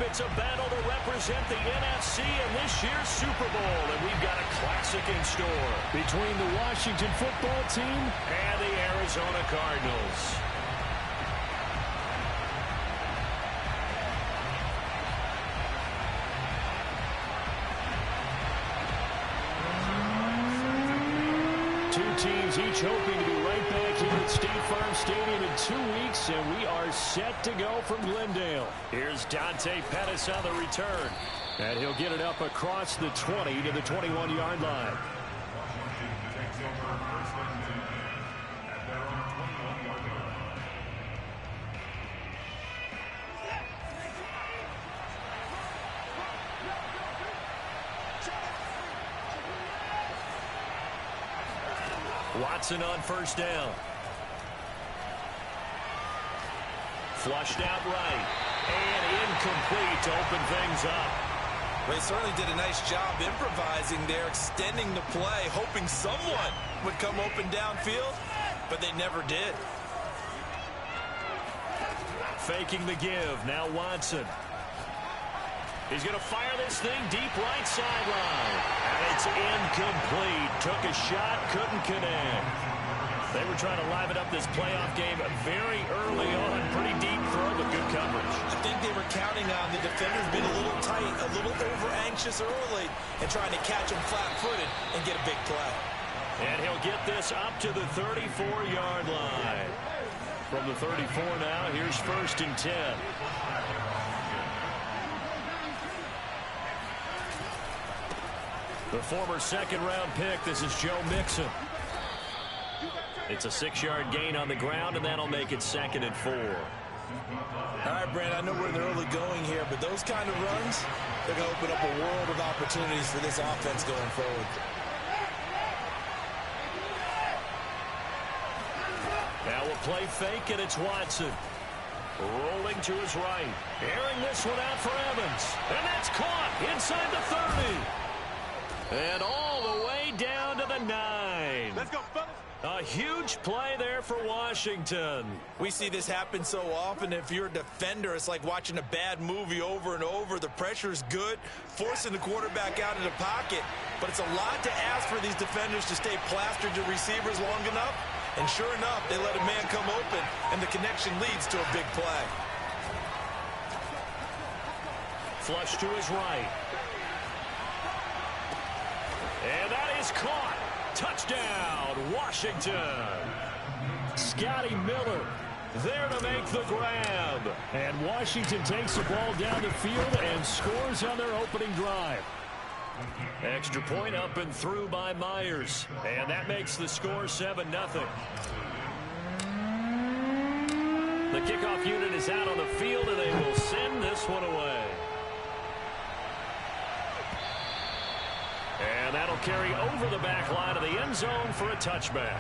It's a battle to represent the NFC in this year's Super Bowl, and we've got a classic in store between the Washington football team and the Arizona Cardinals. Two teams each hoping to be right back here at State Farm Stadium in 2 weeks, and we are set to go from Glendale. Here's Dante Pettis on the return, and he'll get it up across the 20 to the 21-yard line. Watson on first down. Flushed out right. And incomplete to open things up. They certainly did a nice job improvising there, extending the play, hoping someone would come open downfield, but they never did. Faking the give. Now Watson. He's going to fire this thing deep right sideline. And it's incomplete. Took a shot, couldn't connect. They were trying to liven up this playoff game very early on. Pretty deep throw, but good coverage. I think they were counting on the defenders being a little tight, a little over-anxious early, and trying to catch them flat-footed and get a big play. And he'll get this up to the 34-yard line. From the 34 now, here's 1st and 10. The former second-round pick, this is Joe Mixon. It's a 6-yard gain on the ground, and that'll make it 2nd and 4. All right, Brent, I know we're in the early going here, but those kind of runs, they're going to open up a world of opportunities for this offense going forward. Now we'll play fake, and it's Watson. Rolling to his right. Airing this one out for Evans. And that's caught inside the 30. And all the way down to the 9. Let's go, fellas. A huge play there for Washington. We see this happen so often. If you're a defender, it's like watching a bad movie over and over. The pressure is good, forcing the quarterback out of the pocket. But it's a lot to ask for these defenders to stay plastered to receivers long enough. And sure enough, they let a man come open, and the connection leads to a big play. Flush to his right. And that is caught. Touchdown, Washington. Scotty Miller there to make the grab. And Washington takes the ball down the field and scores on their opening drive. Extra point up and through by Myers. And that makes the score 7-0. The kickoff unit is out on the field, and they will send this one away. And that'll carry over the back line of the end zone for a touchback.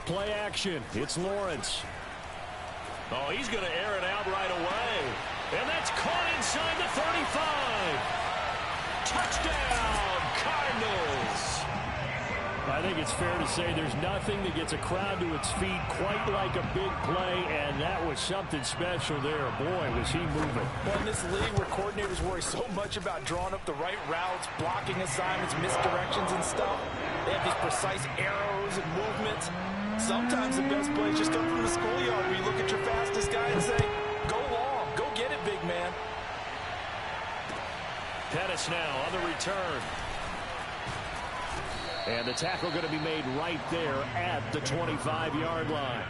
Play action. It's Lawrence. Oh, he's going to air it out right away. And that's caught inside the 35. Touchdown, Cardinals. I think it's fair to say there's nothing that gets a crowd to its feet quite like a big play, and that was something special there. Boy, was he moving. Well, in this league where coordinators worry so much about drawing up the right routes, blocking assignments, misdirections and stuff, they have these precise arrows and movements. Sometimes the best plays just come from the schoolyard where you look at your fastest guy and say, go long, go get it, big man. Pettis now on the return. And the tackle going to be made right there at the 25-yard line.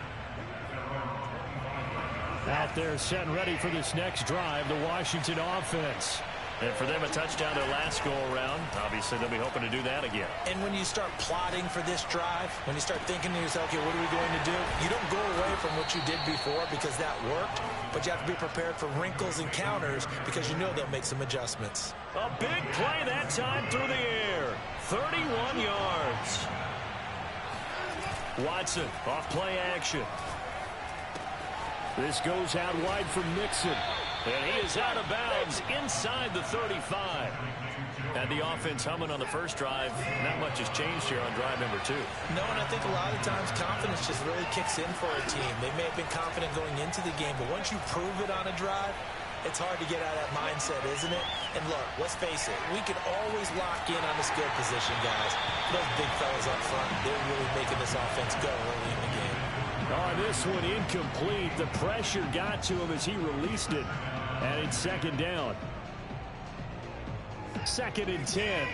Out there set and ready for this next drive, the Washington offense. And for them, a touchdown their last go-around. Obviously, they'll be hoping to do that again. And when you start plotting for this drive, when you start thinking to yourself, okay, what are we going to do? You don't go away from what you did before because that worked, but you have to be prepared for wrinkles and counters because you know they'll make some adjustments. A big play that time through the air. 31 yards. Watson off play action. This goes out wide for Mixon. And he is out of bounds inside the 35. And the offense humming on the first drive. Not much has changed here on drive number 2. No, and I think a lot of times confidence just really kicks in for a team. They may have been confident going into the game, but once you prove it on a drive, it's hard to get out of that mindset, isn't it? And look, let's face it, we can always lock in on the skill position, guys. Those big fellas up front, they're really making this offense go early in the game. Oh, this one incomplete. The pressure got to him as he released it. And it's second down. 2nd and 10.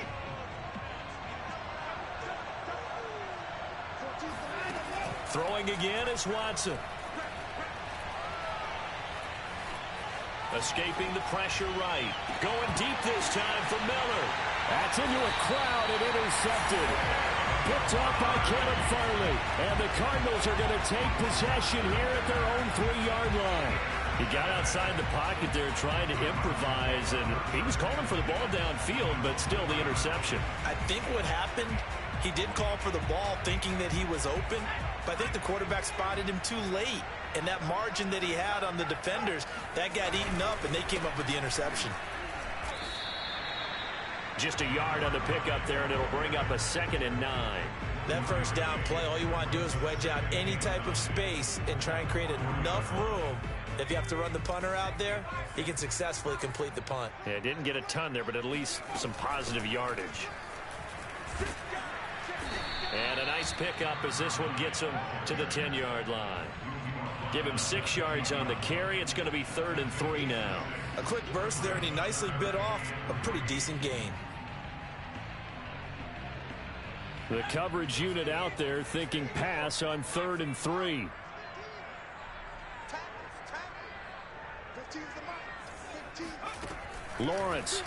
Throwing again is Watson. Escaping the pressure right. Going deep this time for Miller. That's into a crowd and intercepted. Picked up by Caleb Farley. And the Cardinals are going to take possession here at their own 3-yard line. He got outside the pocket there trying to improvise, and he was calling for the ball downfield, but still the interception. I think what happened, he did call for the ball thinking that he was open, but I think the quarterback spotted him too late. And that margin that he had on the defenders, that got eaten up, and they came up with the interception. Just a yard on the pickup there, and it'll bring up a 2nd and 9. That first down play, all you want to do is wedge out any type of space and try and create enough room. If you have to run the punter out there, he can successfully complete the punt. Yeah, didn't get a ton there, but at least some positive yardage. And a nice pickup as this one gets him to the 10-yard line. Give him 6 yards on the carry. It's going to be 3rd and 3 now. A quick burst there, and he nicely bit off a pretty decent gain. The coverage unit out there thinking pass on 3rd and 3. Lawrence.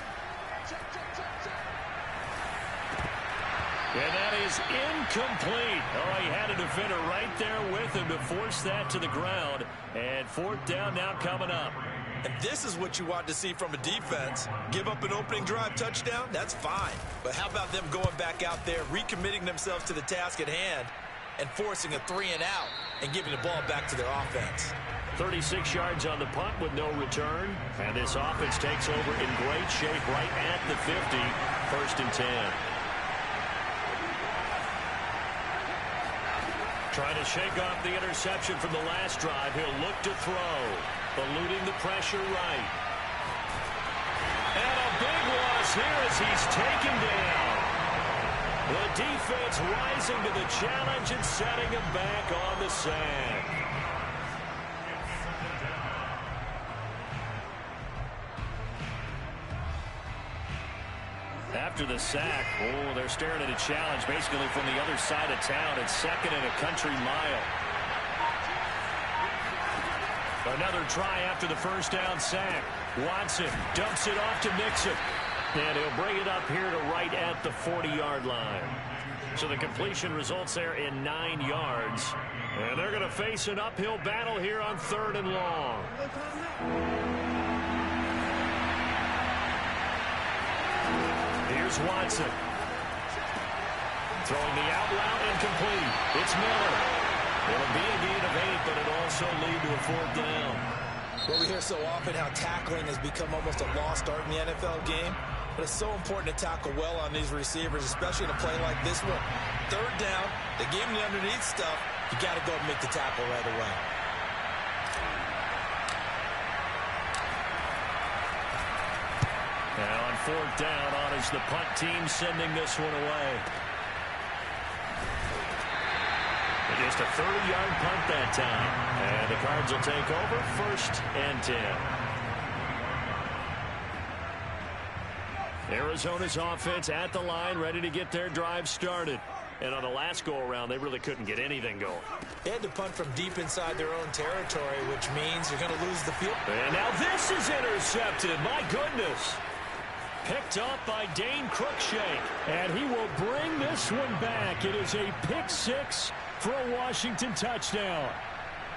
And that is incomplete. Oh, he had a defender right there with him to force that to the ground. And 4th down now coming up. And this is what you want to see from a defense. Give up an opening drive touchdown, that's fine. But how about them going back out there, recommitting themselves to the task at hand, and forcing a 3-and-out and giving the ball back to their offense. 36 yards on the punt with no return. And this offense takes over in great shape right at the 50. 1st and 10. Trying to shake off the interception from the last drive. He'll look to throw. Eluding the pressure right. And a big loss here as he's taken down. The defense rising to the challenge and setting him back on the sack. After the sack, oh, they're staring at a challenge basically from the other side of town. It's 2nd and a country mile. Another try after the first down sack. Watson dumps it off to Mixon. And he'll bring it up here to right at the 40-yard line. So the completion results there in 9 yards. And they're going to face an uphill battle here on 3rd and long. Here's Watson. Throwing the out route incomplete. It's Miller. It'll be a gain of 8, but it'll also lead to a 4th down. Well, we hear so often how tackling has become almost a lost art in the NFL game. But it's so important to tackle well on these receivers, especially in a play like this one. 3rd down, they gave him the underneath stuff. You got to go and make the tackle right away. Now on 4th down, on is the punt team sending this one away. Just a 30-yard punt that time. And the Cards will take over 1st and 10. Arizona's offense at the line, ready to get their drive started. And on the last go-around, they really couldn't get anything going. They had to punt from deep inside their own territory, which means you're going to lose the field. And now this is intercepted. My goodness. Picked up by Dane Cruikshank. And he will bring this one back. It is a pick 6 for a Washington touchdown.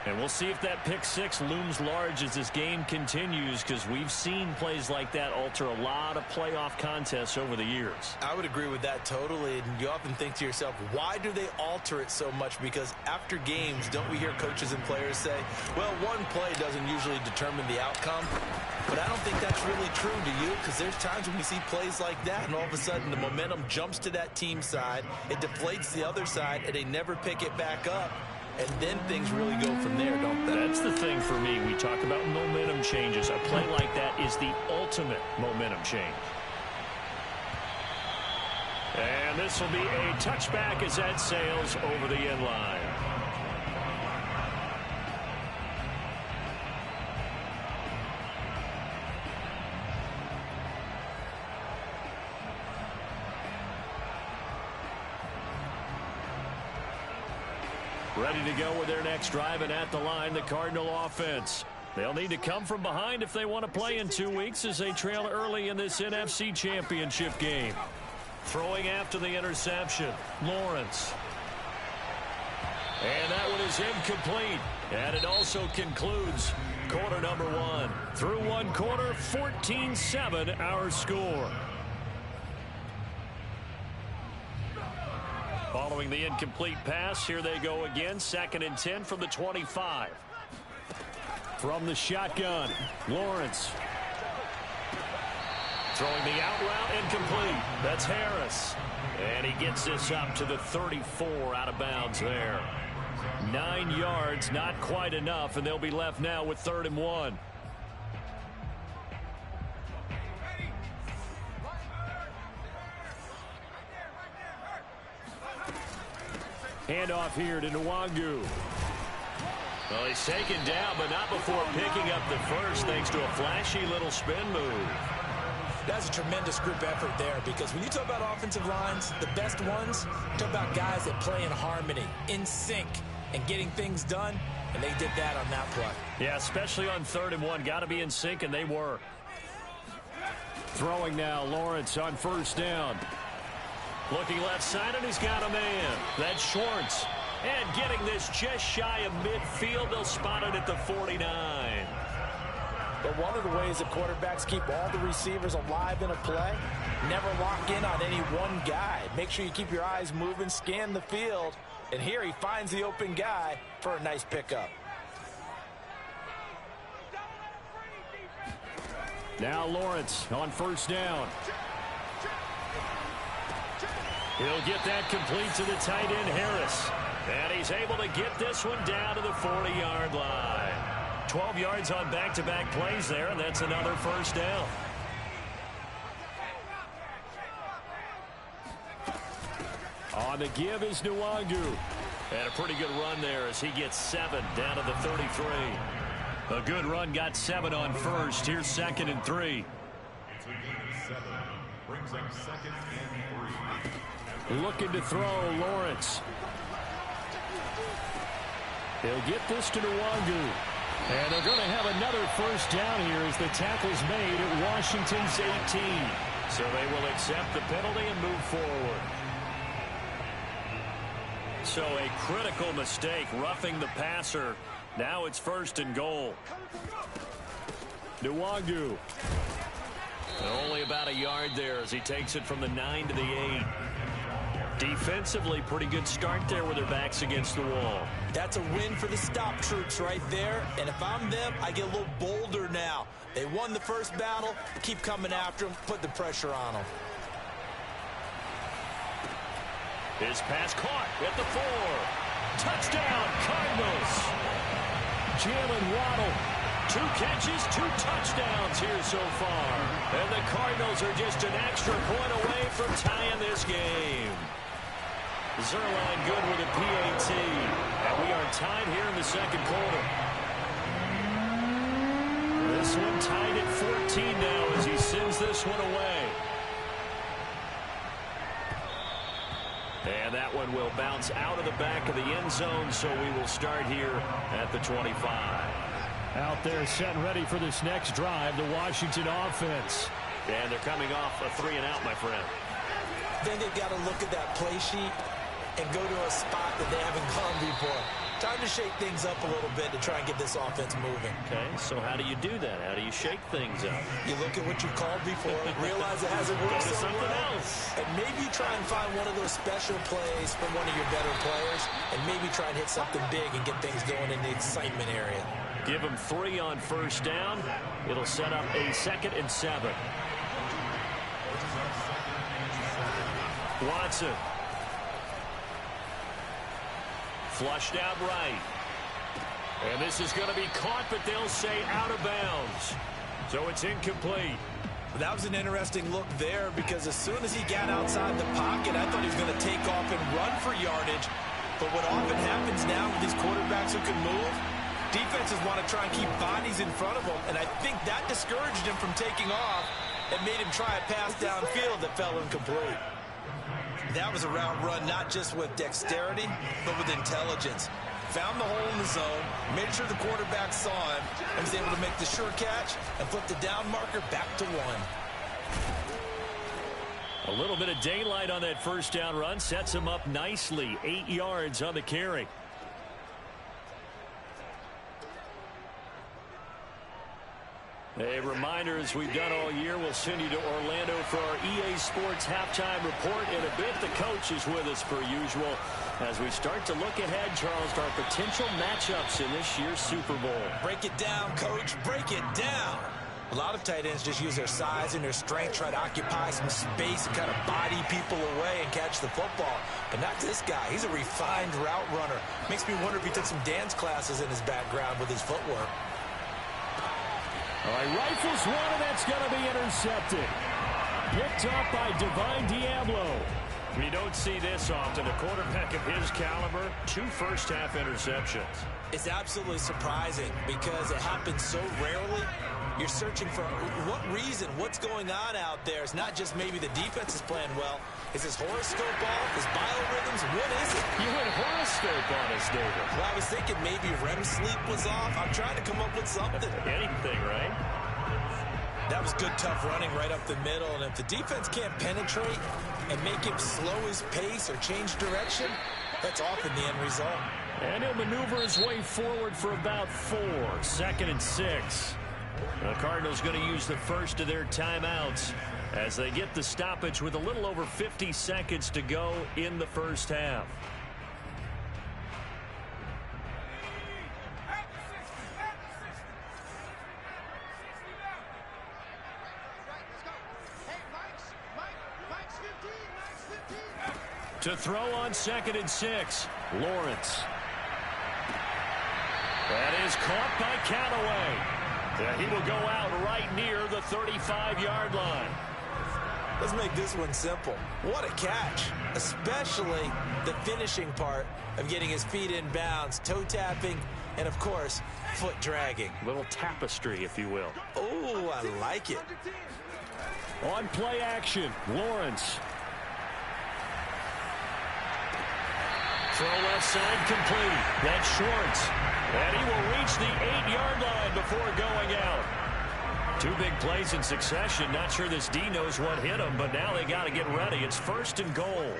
And we'll see if that pick six looms large as this game continues, because we've seen plays like that alter a lot of playoff contests over the years. I would agree with that totally. And you often think to yourself, why do they alter it so much? Because after games, don't we hear coaches and players say, well, one play doesn't usually determine the outcome. But I don't think that's really true, do you? Because there's times when we see plays like that, and all of a sudden the momentum jumps to that team side, it deflates the other side, and they never pick it back up. And then things really go from there, don't they? That's the thing for me. We talk about momentum changes. A play like that is the ultimate momentum change. And this will be a touchback as that sails over the end line. Ready to go with their next drive, and at the line, the Cardinal offense. They'll need to come from behind if they want to play in 2 weeks as they trail early in this NFC Championship game. Throwing after the interception, Lawrence. And that one is incomplete. And it also concludes quarter number one. Through one quarter, 14-7 our score. Following the incomplete pass, here they go again. 2nd and 10 from the 25. From the shotgun, Lawrence. Throwing the out route, incomplete. That's Harris. And he gets this up to the 34, out of bounds there. 9 yards, not quite enough, and they'll be left now with 3rd and 1. Handoff here to Nwangu. Well, he's taken down, but not before picking up the first, thanks to a flashy little spin move. That's a tremendous group effort there, because when you talk about offensive lines, the best ones, talk about guys that play in harmony, in sync, and getting things done, and they did that on that play. Yeah, especially on 3rd and 1. Got to be in sync, and they were. Throwing now, Lawrence on 1st down. Looking left side, and he's got a man. That's Schwartz. And getting this just shy of midfield. They'll spot it at the 49. But one of the ways that quarterbacks keep all the receivers alive in a play, never lock in on any one guy. Make sure you keep your eyes moving, scan the field. And here he finds the open guy for a nice pickup. Now Lawrence on 1st down. He'll get that complete to the tight end, Harris. And he's able to get this one down to the 40-yard line. 12 yards on back-to-back plays there, and that's another 1st down. On the give is Nwangu. And a pretty good run there as he gets 7 down to the 33. A good run, got 7 on 1st. Here's 2nd and 3. Brings up 2nd and 3. Looking to throw, Lawrence. He'll get this to Nwangu. And they're going to have another 1st down here as the tackle's made at Washington's 18. So they will accept the penalty and move forward. So a critical mistake, roughing the passer. Now it's 1st and goal. Nwangu. Only about a yard there as he takes it from the 9 to the 8. Defensively, pretty good start there with their backs against the wall. That's a win for the stop troops right there. And if I'm them, I get a little bolder now. They won the first battle. Keep coming after them. Put the pressure on them. His pass caught at the 4. Touchdown, Cardinals. Jalen Waddle. 2 catches, 2 touchdowns here so far. And the Cardinals are just an extra point away from tying this game. Zuerlein good with a PAT. And we are tied here in the 2nd quarter. This one tied at 14 now as he sends this one away. And that one will bounce out of the back of the end zone, so we will start here at the 25. Out there set and ready for this next drive, the Washington offense. And they're coming off a 3-and-out, my friend. Then they've got to look at that play sheet and go to a spot that they haven't gone before. Time to shake things up a little bit to try and get this offense moving. Okay, so how do you do that? How do you shake things up? You look at what you called before, realize it hasn't worked Go to so something well, else. and maybe try and find one of those special plays from one of your better players, and maybe try and hit something big and get things going in the excitement area. Give him 3 on first down. It'll set up a 2nd and 7. Watson. Flushed out right. And this is going to be caught, but they'll say out of bounds. So it's incomplete. That was an interesting look there because as soon as he got outside the pocket, I thought he was going to take off and run for yardage. But what often happens now with these quarterbacks who can move, defenses want to try and keep bodies in front of them. And I think that discouraged him from taking off and made him try a pass downfield that fell incomplete. That was a route run not just with dexterity, but with intelligence. Found the hole in the zone, made sure the quarterback saw him, and was able to make the sure catch and flip the down marker back to 1. A little bit of daylight on that first down run sets him up nicely. 8 yards on the carry. A reminder, as we've done all year, we'll send you to Orlando for our EA Sports halftime report. In a bit, the coach is with us per usual as we start to look ahead, Charles, to our potential matchups in this year's Super Bowl. Break it down, coach. Break it down. A lot of tight ends just use their size and their strength, try to occupy some space and kind of body people away and catch the football. But not this guy. He's a refined route runner. Makes me wonder if he took some dance classes in his background with his footwork. All right, rifles one, and that's going to be intercepted. Picked up by Divine Diablo. We don't see this often. A quarterback of his caliber, 2 first-half interceptions. It's absolutely surprising because it happens so rarely. You're searching for what reason, what's going on out there. It's not just maybe the defense is playing well. Is his horoscope off? His biorhythms? What is it? You went horoscope on us, David. Well, I was thinking maybe REM sleep was off. I'm trying to come up with something. Anything, right? That was good, tough running right up the middle. And if the defense can't penetrate and make him slow his pace or change direction, that's often the end result. And he'll maneuver his way forward for about 4. 2nd and 6. The Cardinals going to use the first of their timeouts as they get the stoppage with a little over 50 seconds to go in the first half. To throw on 2nd and 6, Lawrence. That is caught by Callaway. Yeah, he will go out right near the 35-yard line. Let's make this one simple. What a catch, especially the finishing part of getting his feet in bounds, toe tapping, and, of course, foot dragging. Little tapestry, if you will. Oh, I like it. On play action, Lawrence. Throw left side complete. That's Schwartz. And he will reach the 8-yard line before going out. 2 big plays in succession. Not sure this D knows what hit him, but now they got to get ready. It's 1st and goal.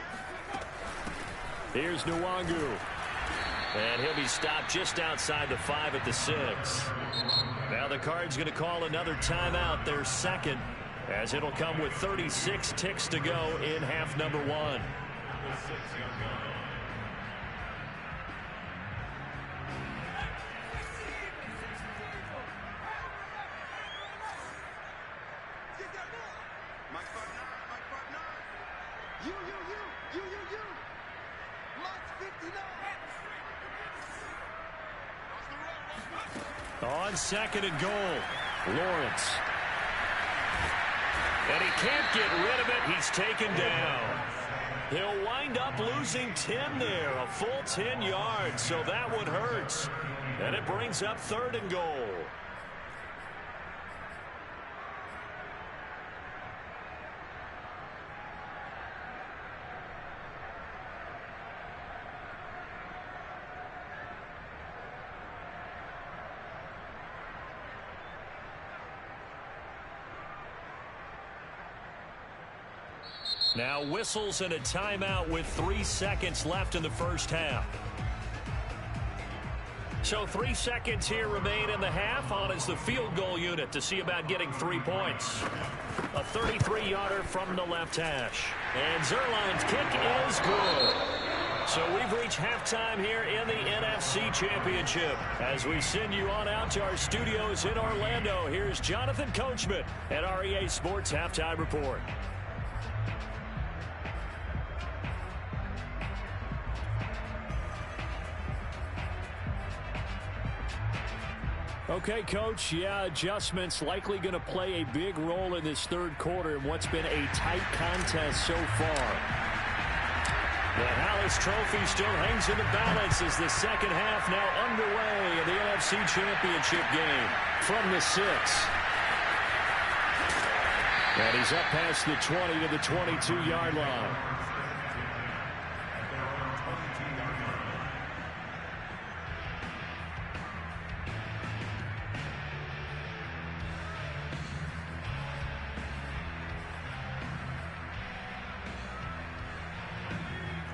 Here's Nwangu. And he'll be stopped just outside the 5 at the 6. Now the Cards going to call another timeout, their 2nd, as it'll come with 36 ticks to go in half number 1. On 2nd and goal, Lawrence. And he can't get rid of it. He's taken down. He'll wind up losing 10 there, a full 10 yards, so that one hurts. And it brings up 3rd and goal. Now whistles and a timeout with 3 seconds left in the first half. So 3 seconds here remain in the half. On is the field goal unit to see about getting 3 points. A 33-yarder from the left hash. And Zuerlein's kick is good. So we've reached halftime here in the NFC Championship. As we send you on out to our studios in Orlando, here's Jonathan Coachman at our EA Sports Halftime Report. Okay, Coach, adjustments likely going to play a big role in this third quarter in what's been a tight contest so far. The Hallis Trophy still hangs in the balance as the second half now underway in the NFC Championship game from the 6. And he's up past the 20 to the 22-yard line.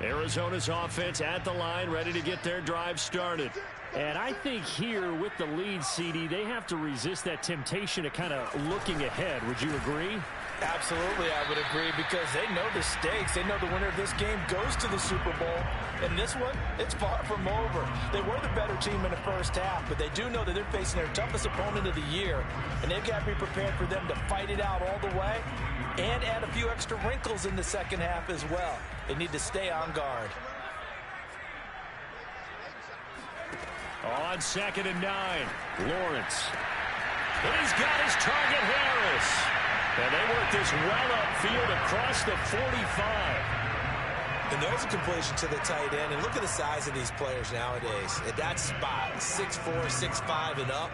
Arizona's offense at the line, ready to get their drive started. And I think here with the lead, CD, they have to resist that temptation of kind of looking ahead. Would you agree? Absolutely, I would agree, because they know the stakes. They know the winner of this game goes to the Super Bowl. And this one, it's far from over. They were the better team in the first half, but they do know that they're facing their toughest opponent of the year. And they've got to be prepared for them to fight it out all the way and add a few extra wrinkles in the second half as well. They need to stay on guard. On 2nd and 9, Lawrence. And he's got his target, Harris. And they work this well upfield across the 45. And there's a completion to the tight end. And look at the size of these players nowadays. At that spot, 6'4", 6'5", and up.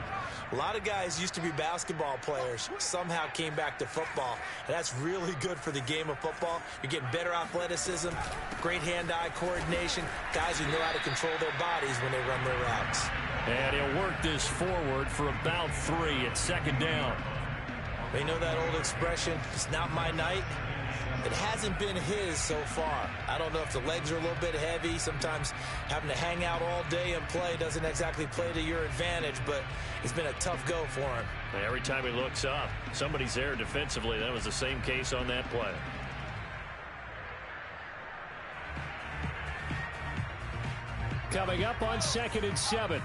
A lot of guys used to be basketball players, somehow came back to football. And that's really good for the game of football. You're getting better athleticism, great hand-eye coordination, guys who know how to control their bodies when they run their routes. And he'll work this forward for about 3 at 2nd down. You know that old expression, it's not my night? It hasn't been his so far. I don't know if the legs are a little bit heavy. Sometimes having to hang out all day and play doesn't exactly play to your advantage, but it's been a tough go for him. Every time he looks up, somebody's there defensively. That was the same case on that play. Coming up on 2nd and 7.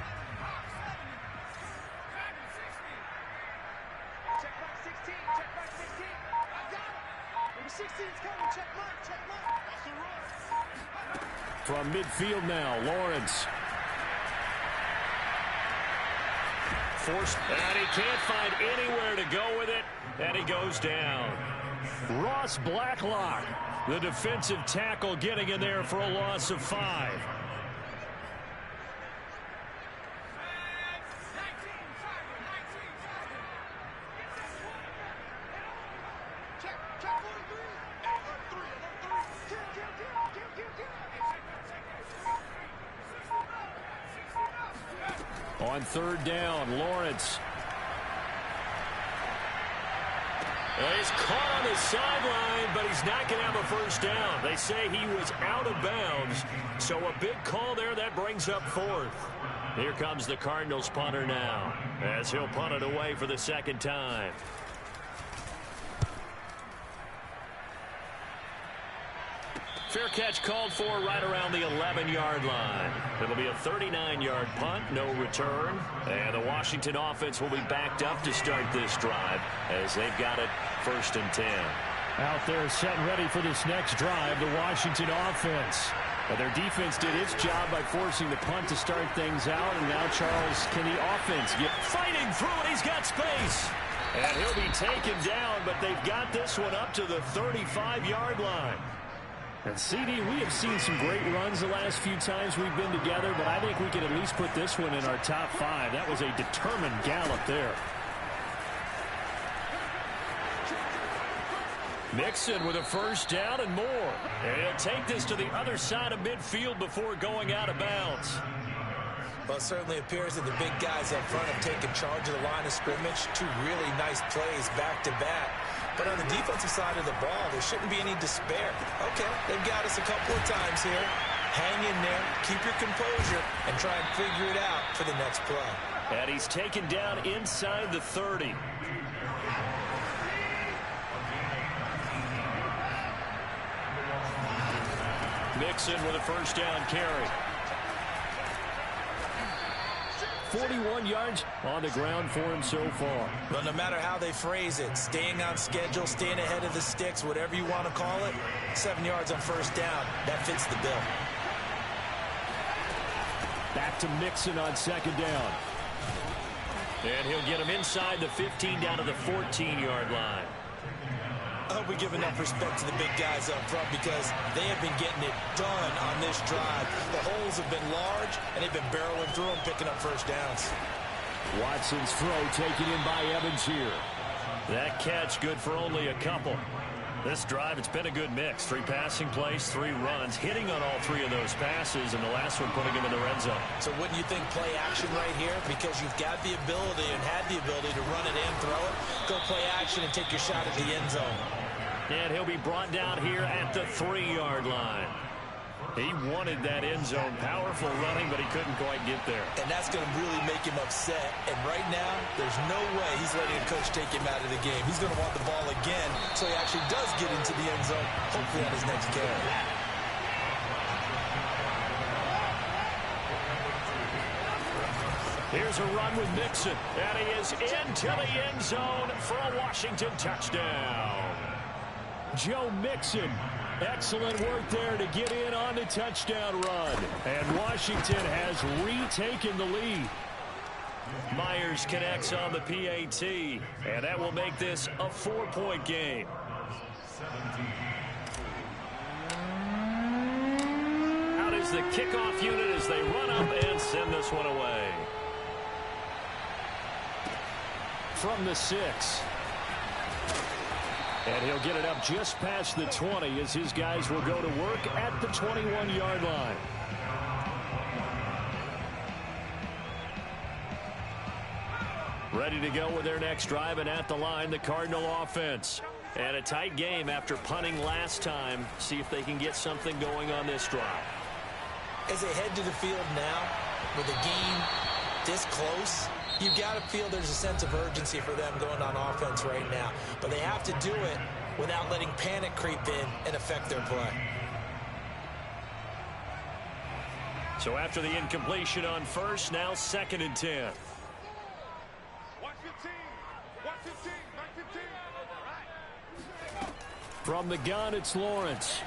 From midfield now, Lawrence. Forced, and he can't find anywhere to go with it, and he goes down. Ross Blacklock, the defensive tackle, getting in there for a loss of 5. On 3rd down, Lawrence. Well, he's caught on the sideline, but he's not going to have a first down. They say he was out of bounds, so a big call there that brings up 4th. Here comes the Cardinals punter now, as he'll punt it away for the 2nd time. Fair catch called for right around the 11-yard line. It'll be a 39-yard punt, no return. And the Washington offense will be backed up to start this drive as they've got it 1st and 10. Out there set and ready for this next drive, the Washington offense. But their defense did its job by forcing the punt to start things out. And now, Charles, can the offense get fighting through it? He's got space. And he'll be taken down, but they've got this one up to the 35-yard line. And, CD, we have seen some great runs the last few times we've been together, but I think we can at least put this one in our top 5. That was a determined gallop there. Mixon with a first down and more. And he'll take this to the other side of midfield before going out of bounds. Well, it certainly appears that the big guys up front have taken charge of the line of scrimmage. 2 really nice plays back-to-back. But on the defensive side of the ball, there shouldn't be any despair. Okay, they've got us a couple of times here. Hang in there, keep your composure, and try and figure it out for the next play. And he's taken down inside the 30. Mixon with a first down carry. 41 yards on the ground for him so far. Well, no matter how they phrase it, staying on schedule, staying ahead of the sticks, whatever you want to call it, 7 yards on first down, that fits the bill. Back to Mixon on second down. And he'll get him inside the 15 down to the 14-yard line. I hope we give enough respect to the big guys up front because they have been getting it done on this drive. The holes have been large, and they've been barreling through them, picking up first downs. Watson's throw taken in by Evans here. That catch good for only a couple. This drive, it's been a good mix. 3 passing plays, 3 runs, hitting on all 3 of those passes, and the last one putting him in the red zone. So wouldn't you think play action right here? Because you've got the ability and had the ability to run it and throw it. Go play action and take your shot at the end zone. And he'll be brought down here at the 3-yard line. He wanted that end zone. Powerful running, but he couldn't quite get there. And that's going to really make him upset. And right now, there's no way he's letting a coach take him out of the game. He's going to want the ball again so he actually does get into the end zone, hopefully on his next carry. Here's a run with Mixon. And he is into the end zone for a Washington touchdown. Joe Mixon. Excellent work there to get in on the touchdown run. And Washington has retaken the lead. Myers connects on the PAT. And that will make this a 4-point game. Out is the kickoff unit as they run up and send this one away. From the 6. And he'll get it up just past the 20 as his guys will go to work at the 21-yard line. Ready to go with their next drive, and at the line, the Cardinal offense. And a tight game after punting last time. See if they can get something going on this drive. As they head to the field now, with the game this close, you've got to feel there's a sense of urgency for them going on offense right now. But they have to do it without letting panic creep in and affect their play. So after the incompletion on first, now 2nd and 10. From the gun, it's Lawrence.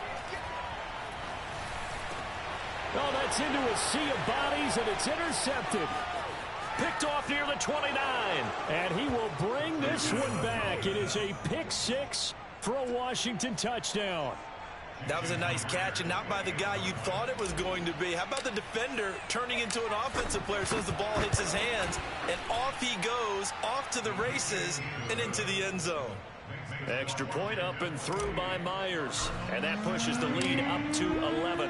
Oh, that's into a sea of bodies, and it's intercepted. Picked off near the 29. And he will bring this one back. It is a pick 6 for a Washington touchdown. That was a nice catch, and not by the guy you thought it was going to be. How about the defender turning into an offensive player as soon as the ball hits his hands, and off he goes, off to the races, and into the end zone. Extra point up and through by Myers. And that pushes the lead up to 11.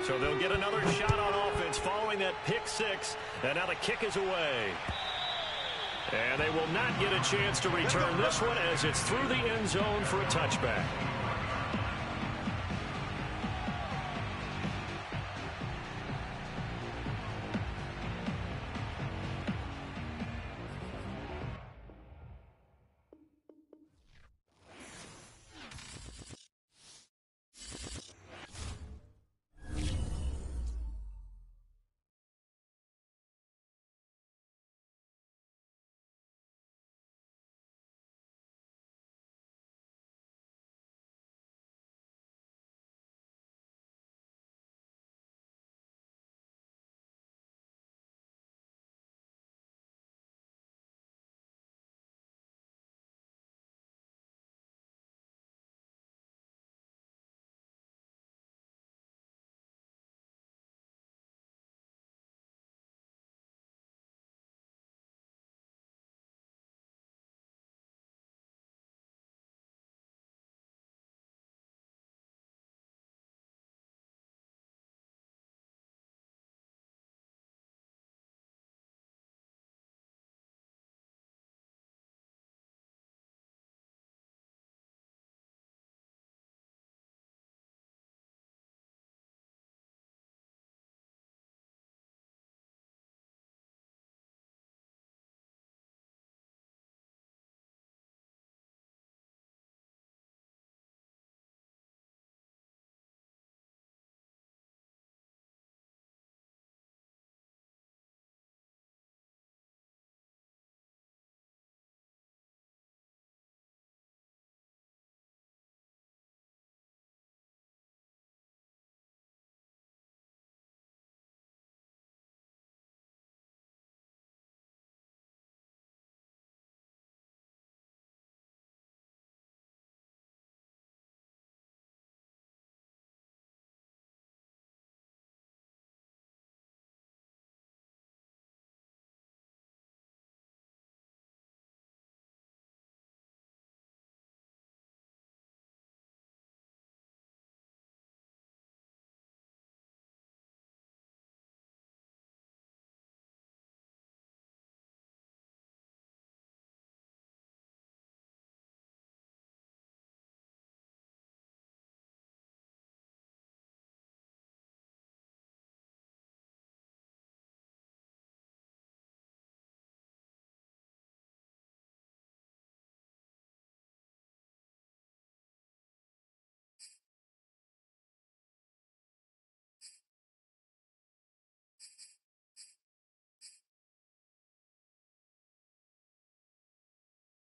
So they'll get another shot on offense following that pick 6. And now the kick is away. And they will not get a chance to return this one as it's through the end zone for a touchback.